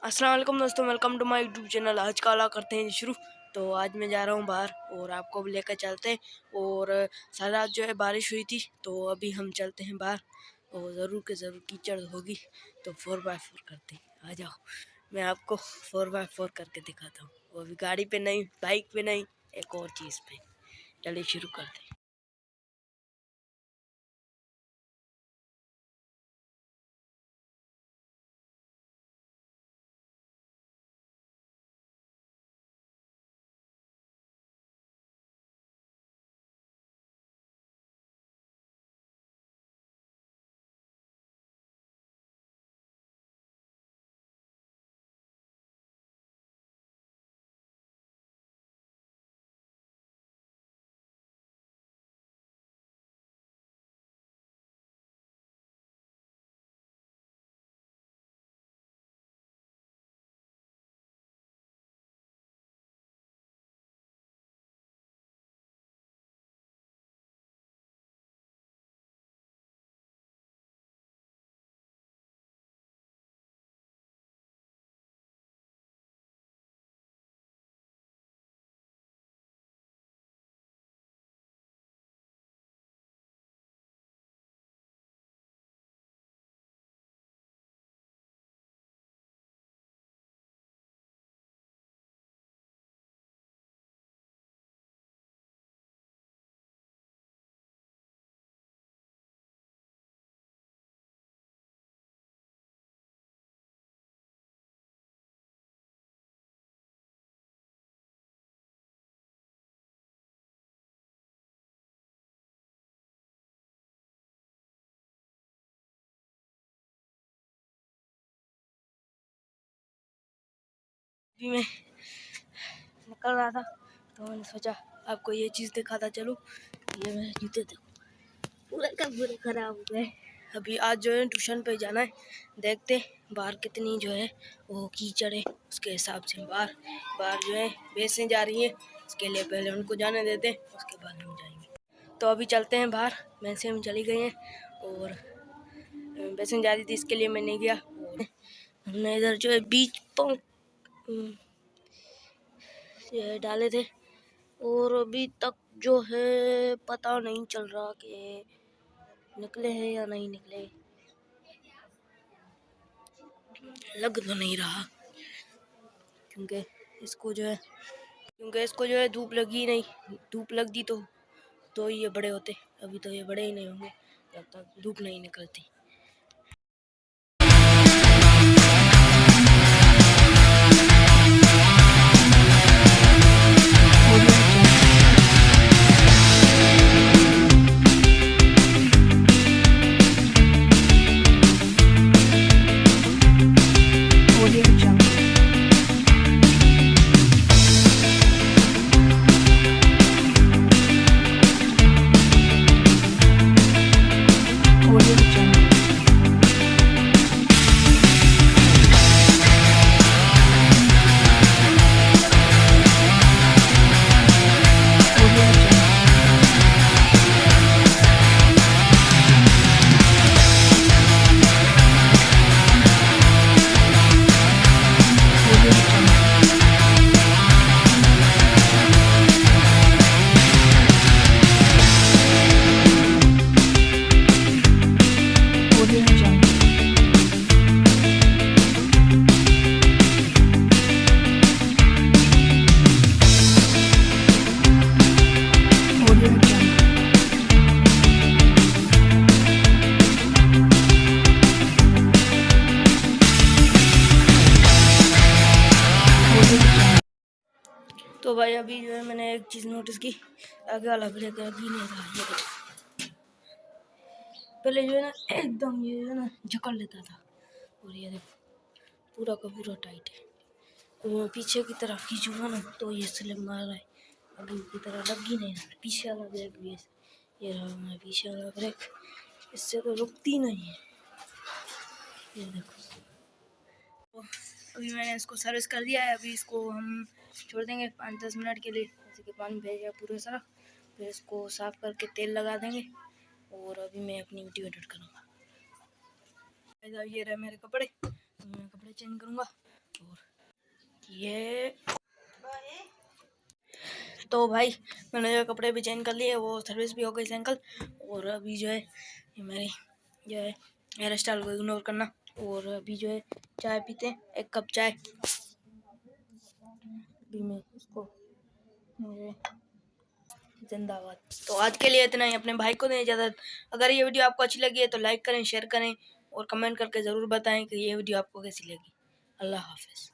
अस्सलाम वालेकुम दोस्तों, welcome to my YouTube channel. आज का वाला करते हैं शुरू। तो आज मैं जा रहा हूँ बाहर और आपको भी लेकर चलते हैं। और सारी रात जो है बारिश हुई थी, तो अभी हम चलते हैं बाहर और ज़रूर के ज़रूर कीचड़ होगी। तो 4x4 करते हैं, आ जाओ। मैं आपको 4x4 करके दिखाता हूँ। वो अभी गाड़ी पे नहीं, बाइक पे नहीं, एक और चीज़ पे। चलिए शुरू करते हैं। अभी मैं निकल रहा था तो मैंने सोचा आपको ये चीज़ दिखाता चलूँ। ये मेरे जूते थे, पूरा का पूरा खराब हो गए। अभी आज जो है ट्यूशन पे जाना है, देखते बाहर कितनी जो है वो कीचड़ है, उसके हिसाब से बाहर बाहर जो है भैंसें जा रही हैं, उसके लिए पहले उनको जाने देते हैं, उसके बाद हम जाएंगे। तो अभी चलते हैं बाहर। भैंसें हम चली गई हैं और भैंसें जा रही थी, इसके लिए मैं नहीं गया। और हमने इधर जो है बीज ये डाले थे और अभी तक जो है पता नहीं चल रहा कि निकले हैं या नहीं निकले। लग तो नहीं रहा क्योंकि इसको जो है धूप लगी नहीं। धूप लगती तो ये बड़े होते। अभी तो ये बड़े ही नहीं होंगे जब तक धूप नहीं निकलती। तो भाई अभी जो है मैंने एक चीज़ नोटिस की, आगे वाला ब्रेक अभी नहीं था। ये देखो, पहले जो है ना एकदम ये जो है ना जकड़ लेता था, और ये देखो पूरा का पूरा टाइट है। तो मैं पीछे की तरफ खींचूंगा ना तो ये स्लिप मार रहा है, अभी की तरह लग ही नहीं रहा। पीछे वाला ब्रेक भी ये रहा हमारा पीछे वाला ब्रेक, इससे तो रुकती नहीं है। ये देखो, तो अभी मैंने इसको सर्विस कर दिया है। अभी इसको हम छोड़ देंगे 5-10 मिनट के लिए, जैसे कि पानी बह गया पूरा सारा। फिर इसको साफ़ करके तेल लगा देंगे और अभी मैं अपनी वीडियो एडिट करूँगा। ये रहे मेरे कपड़े, तो मैं कपड़े चेंज करूँगा और ये तो भाई मैंने जो कपड़े भी चेंज कर लिए, वो सर्विस भी हो गई साइकिल। और अभी जो है ये मेरी जो है हेयर स्टाइल को इग्नोर करना। और अभी जो है चाय पीते हैं, 1 कप चाय। अभी मैं इसको जिंदाबाद। तो आज के लिए इतना ही, अपने भाई को दें इजाज़त। अगर ये वीडियो आपको अच्छी लगी है तो लाइक करें, शेयर करें और कमेंट करके ज़रूर बताएं कि ये वीडियो आपको कैसी लगी। अल्लाह हाफिज़।